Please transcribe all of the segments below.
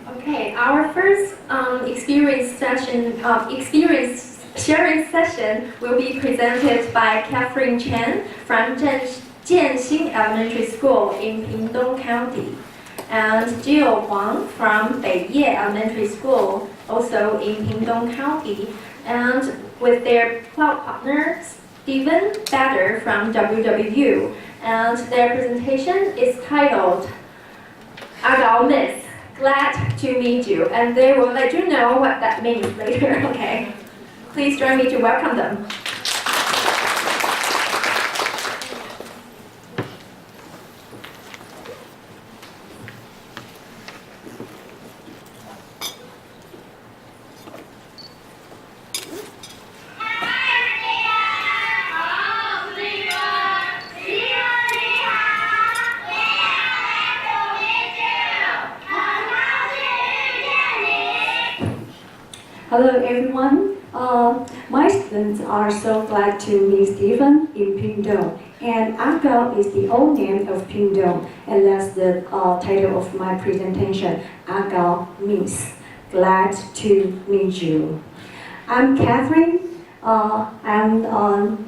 Okay, our first experience sharing session will be presented by Katherine Chen from Jianxing Elementary School in屏东County, and Jill Huang from Beiye Elementary School, also in屏东County, and with their cloud partner Stephen Bader from WWU, and their presentation is titled "Aghao Miss, Glad to meet you," and they will let you know what that means later. Okay, please join me to welcome them. Hello everyone. My students are so glad to meet Stephen in Pingdong. And Aghao is the old name of Pingdong, and that's the title of my presentation. Aghao means glad to meet you. I'm Katherine. I'm an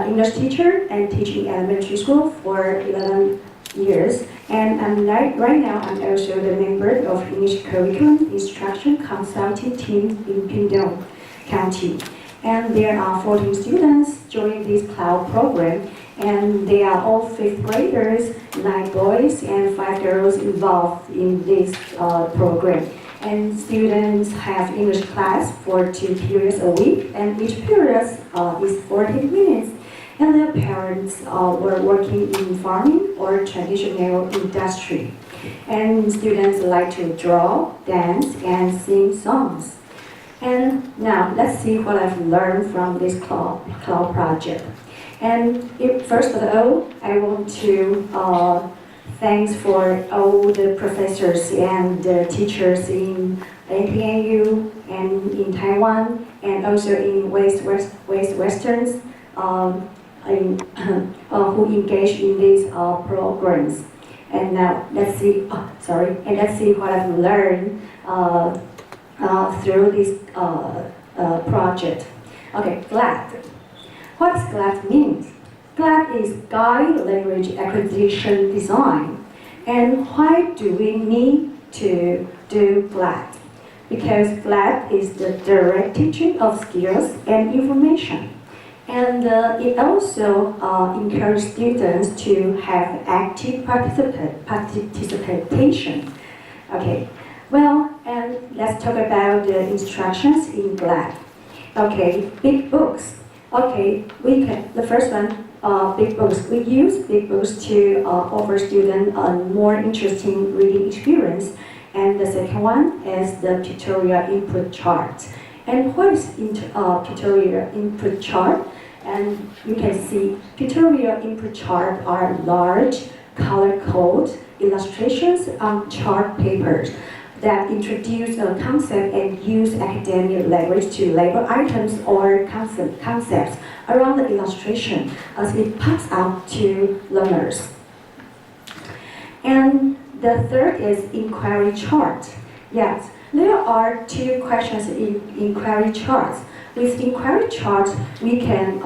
English teacher and teaching elementary school for 11 years, and right now I'm also the member of English Curriculum Instruction Consulting Team in屏东County. And there are 14 students joining this cloud program, and they are all 5th graders, 9 boys and 5 girls involved in this program. And students have English class for 2 periods a week, and each period is 40 minutes. And their parents were working in farming or traditional industry. And students like to draw, dance, and sing songs. And now let's see what I've learned from this cloud project. And first of all, I want to thanks for all the professors and the teachers in NTNU and in Taiwan, and also in Western who engage in these programs. And now let's see. And let's see what I've learned through this project. Okay, GLAD. What's GLAD means? GLAD is Guide Language Acquisition Design. And why do we need to do GLAD? Because GLAD is the direct teaching of skills and information. And it also encourages students to have active participation. Okay, well, and let's talk about the instructions in GLAD. Okay, big books. Okay, the first one, big books. We use big books to offer students a more interesting reading experience. And the second one is the tutorial input chart. And what is tutorial input chart? And you can see tutorial input chart are large, color-coded illustrations on chart papers that introduce a concept and use academic language to label items or concepts around the illustration as it pops out to learners. And the third is inquiry chart. Yes, there are 2 questions in inquiry charts. With inquiry chart, we can,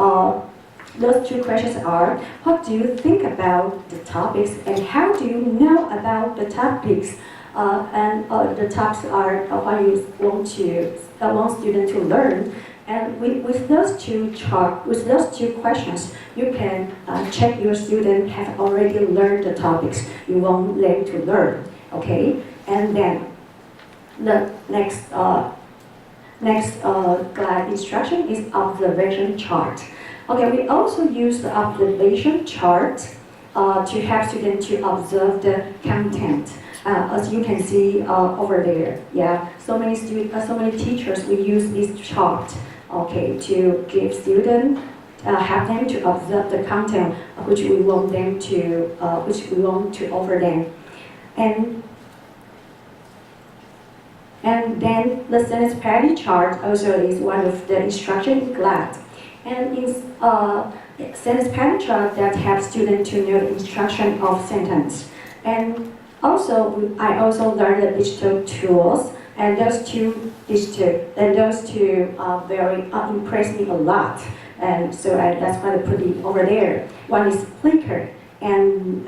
those 2 questions are, what do you think about the topics and how do you know about the topics? And the topics are what you want students to learn. And with those 2 questions, you can check your student have already learned the topics you want them to learn. Okay, and then the next GLAD instruction is observation chart. Okay, we also use the observation chart to help students to observe the content. As you can see over there, yeah. So many teachers will use this chart, okay, to give students, help them to observe the content which we want to offer them, and then the sentence pattern chart also is one of the instruction in GLAD. And in sentence pattern chart that helps students to know the instruction of sentence. And I also learned the digital tools, and those two very impressed me a lot. And so that's why I put it over there. One is Flickr, and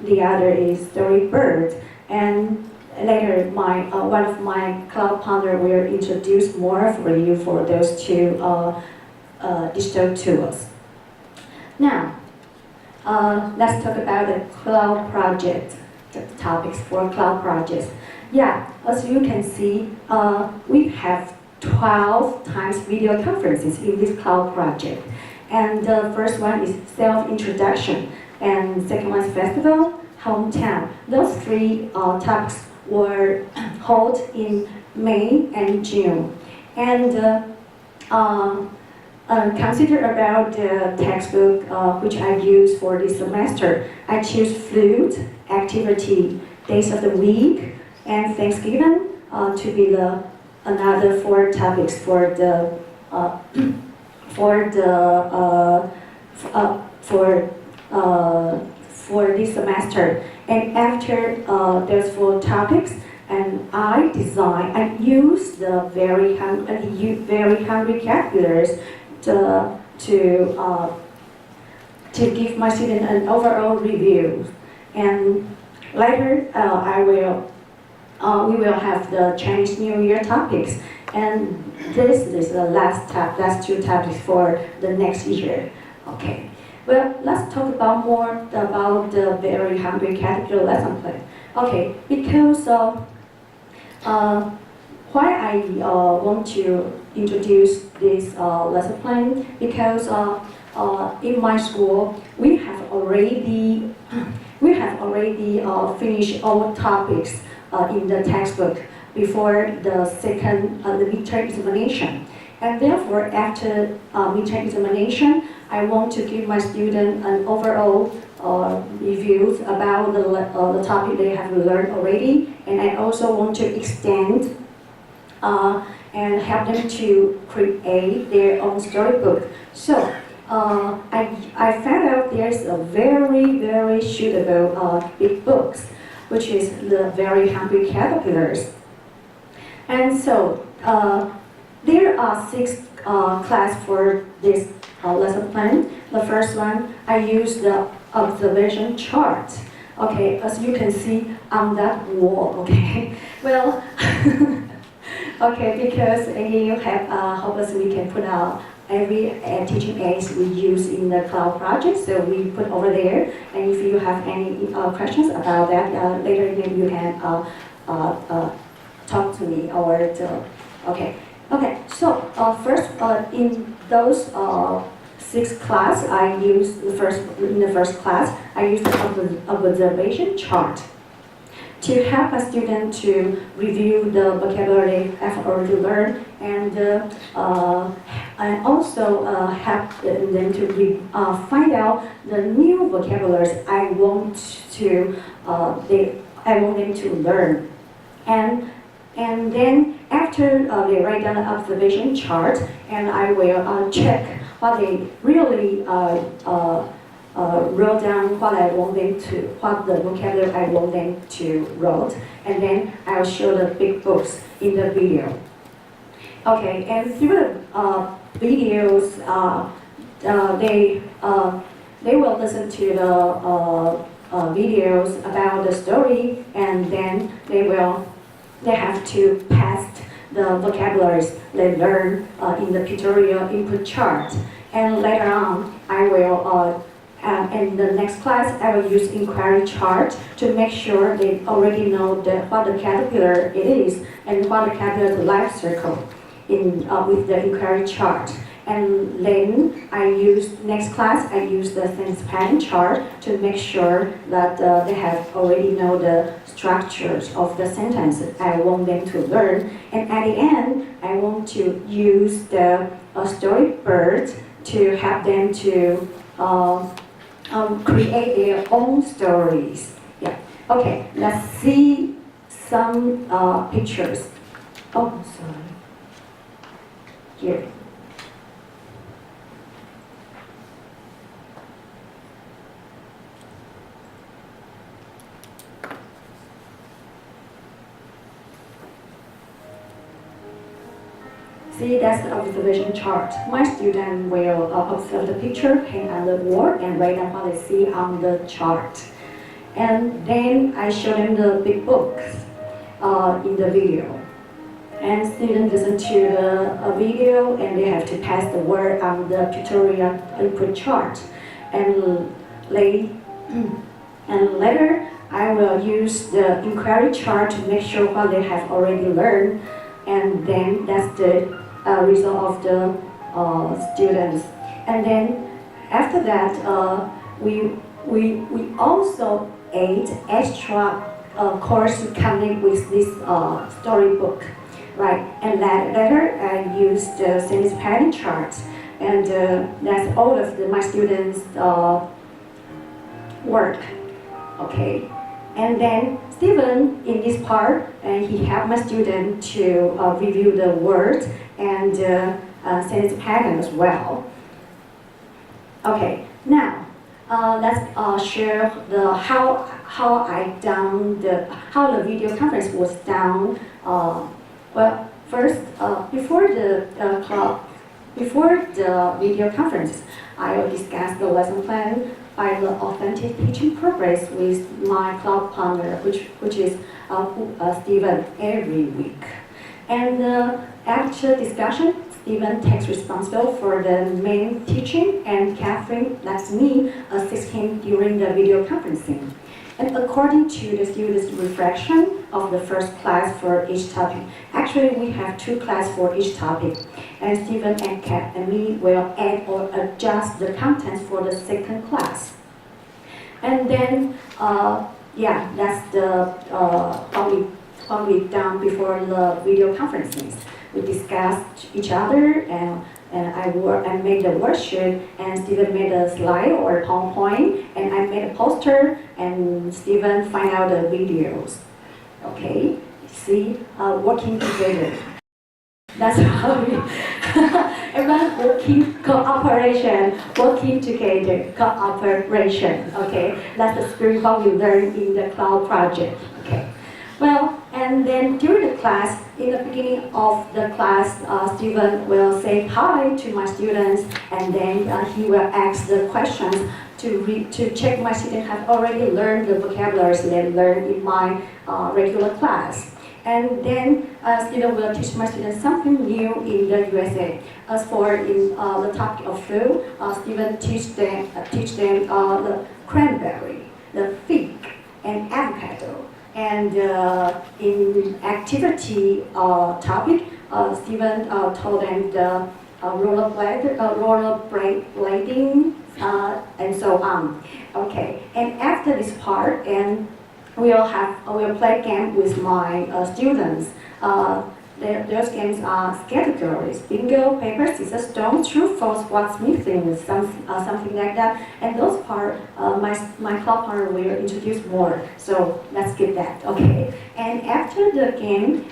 the other is Storybird. And later, one of my cloud partner will introduce more for you for those two digital tools. Now, let's talk about the cloud project, the topics for cloud projects. Yeah, as you can see, we have 12 times video conferences in this cloud project. And the first one is self-introduction, and second one is festival, hometown. Those three topics were held in May and June. And consider about the textbook which I use for this semester. I choose flute, activity, days of the week, and Thanksgiving to be another 4 topics for this semester. And after those 4 topics, and I use the very hungry calculators to give my students an overall review. And later, we will have the Chinese New Year topics, and this is the last 2 topics for the next year. Okay. Well, let's talk more about the very hungry caterpillar lesson plan. Okay, because why I want to introduce this lesson plan, because in my school we have already finished all topics in the textbook before the second the midterm examination. And therefore, after midterm examination, I want to give my students an overall reviews about the topic they have learned already. And I also want to extend and help them to create their own storybook. So I found out there's a very suitable big books, which is the Very Hungry Caterpillars. And so there are 6 classes for this lesson plan. The first one, I use the observation chart. Okay, as you can see on that wall. Okay, well, okay, because you have hopefully we can put every teaching aids we use in the cloud project, so we put over there. And if you have any questions about that, later you can talk to me or okay. Okay, so first in those 6 classes, in the first class, I use the observation chart to help a student to review the vocabulary they have already learned, and also help them to find out the new vocabularies I want them to learn. And then after they write down the observation chart, and I will check what they really wrote down, what the vocabulary I want them to wrote, and then I'll show the big books in the video. Okay, and through the videos, they will listen to the videos about the story, and then they have to paste the vocabularies they learn in the pictorial input chart. And later on, I will, in the next class, I will use inquiry chart to make sure they already know what the caterpillar it is and what the caterpillar life cycle with the inquiry chart. And then next class, I use the sentence pattern chart to make sure that they have already know the structures of the sentences I want them to learn. And at the end, I want to use the storybird to help them to create their own stories. Yeah. Okay, let's see some pictures. Oh, sorry. Here. See, that's the observation chart. My student will observe the picture, hang on the wall, and write down what they see on the chart. And then I show them the big books in the video. And students listen to the video, and they have to pass the word on the tutorial input chart. And later, I will use the inquiry chart to make sure what they have already learned. And then that's the result of the students. And then after that, we also add extra course to connect with this storybook, right? And later I use the sentence pattern chart, and that's all of my students' work. Okay. And then Stephen, in this part, he helped my student to review the words and sentence pattern as well. Okay, now let's share the how the video conference was done. Well, first before the video conference, I will discuss the lesson plan by the authentic teaching progress with my cloud partner, which is Stephen, every week. And after discussion, Stephen takes responsibility for the main teaching, and Katherine, that's me, assists him during the video conferencing. And according to the students' reflection of the first class for each topic, actually we have 2 classes for each topic, and Stephen and Kat and me will add or adjust the contents for the second class. And then, yeah, that's the what we done before the video conferences. We discussed each other, and I made a worksheet, and Stephen made a slide or a PowerPoint, and I made a poster, and Stephen find out the videos. Okay, see, working together. That's how we, everyone working cooperation, working together, cooperation. Okay, that's the spirit what we learned in the cloud project. Okay. Well, and then during the class, in the beginning of the class, Stephen will say hi to my students, and then he will ask the questions to check my students have already learned the vocabularies they learned in my regular class. And then Stephen will teach my students something new in the USA. As for in the topic of food, Stephen teach them the cranberry, the fig, and avocado. And in activity topic, Stephen told them the rollerblading, and so on. Okay, and after this part, and we'll play game with my students. Those games are categories: bingo, paper, scissors, stone, true, false, what's missing, something like that. And those part, my club partner will introduce more. So let's skip that, okay? And after the game,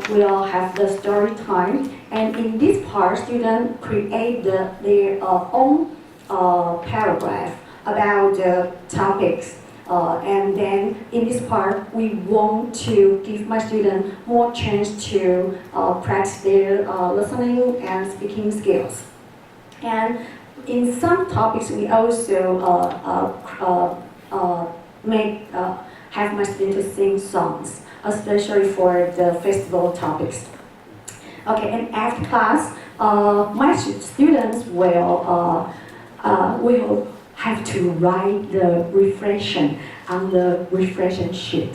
we'll have the story time. And in this part, students create their own paragraph about the topics. And then in this part, we want to give my students more chance to practice their listening and speaking skills. And in some topics, we also have my students sing songs, especially for the festival topics. Okay, and after class, my students will have to write the reflection on the reflection sheet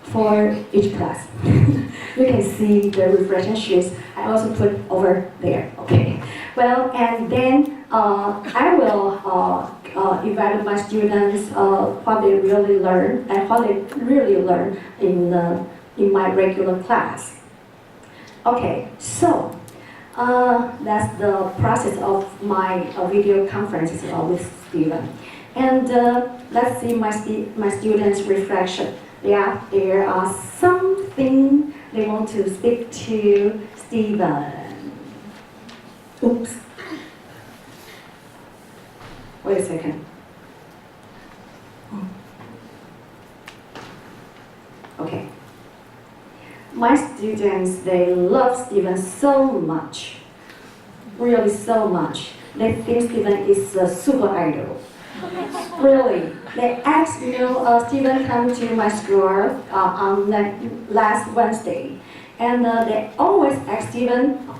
for each class. You can see the reflection sheets. I also put over there, okay? Well, and then I will evaluate my students what they really learn and what they really learn in my regular class. Okay, so that's the process of my video conferences with Stephen. And let's see my students' reflection. Yeah, there are something they want to speak to Stephen. Oops. Wait a second. Okay. my students, they love Stephen so much, really so much. They think Stephen is a super idol. Really, they asked, Stephen come to my school on last Wednesday, and they always ask Stephen. Oh,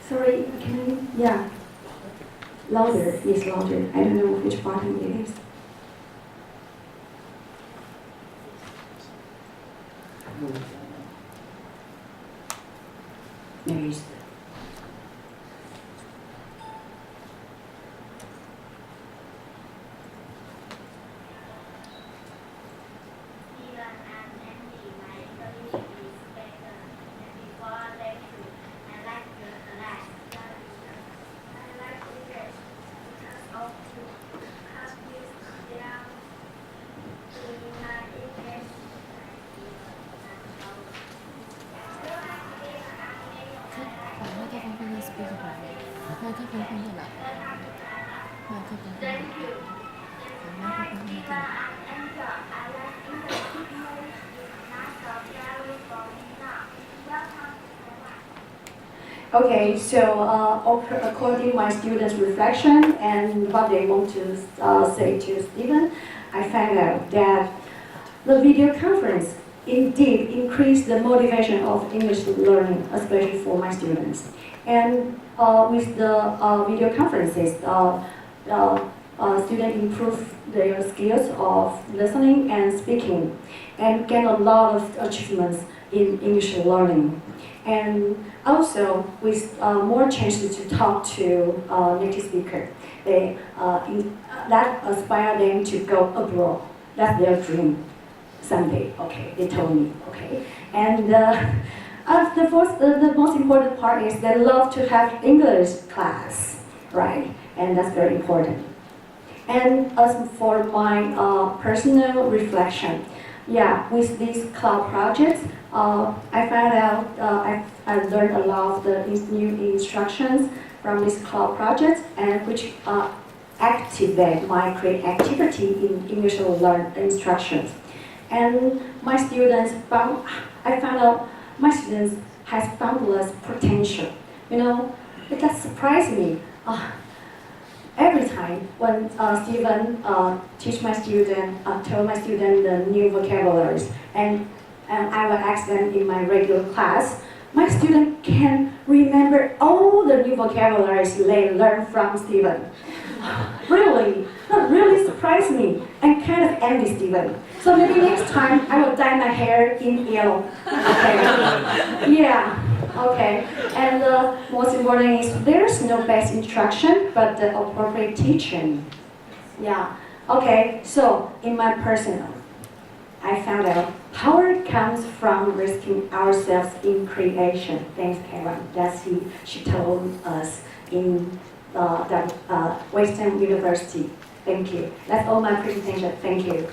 sorry. Can I? Yeah. Louder, yes, louder. I don't know which button it is. There is. Okay, so according to my students' reflection and what they want to say to Stephen, I found out that the video conference indeed increased the motivation of English learning, especially for my students. And with the video conferences, students improve their skills of listening and speaking and gain a lot of achievements in English learning. And also, with more chances to talk to native speakers, that inspire them to go abroad. That's their dream someday. Okay, they told me. Okay, and the most important part is they love to have English class, right? And that's very important. And as for my personal reflection, yeah, with these cloud projects, I found out I learned a lot of the new instructions from these cloud projects, and which activate my creativity in English learn instructions. And my students I found out my students has boundless potential. It just surprised me. Every time when Stephen teach my student, tell my student the new vocabularies, and I will ask them in my regular class, my student can remember all the new vocabularies they learned from Stephen. Really, that really surprised me and kind of envy Stephen. So maybe next time I will dye my hair in yellow. Okay. Yeah. Okay. And the most important is there's no best instruction, but the appropriate teaching. Yeah. Okay. So in my personal, I found out power comes from risking ourselves in creation. Thanks, Katherine. That's she told us in the Western University. Thank you. That's all my presentation. Thank you.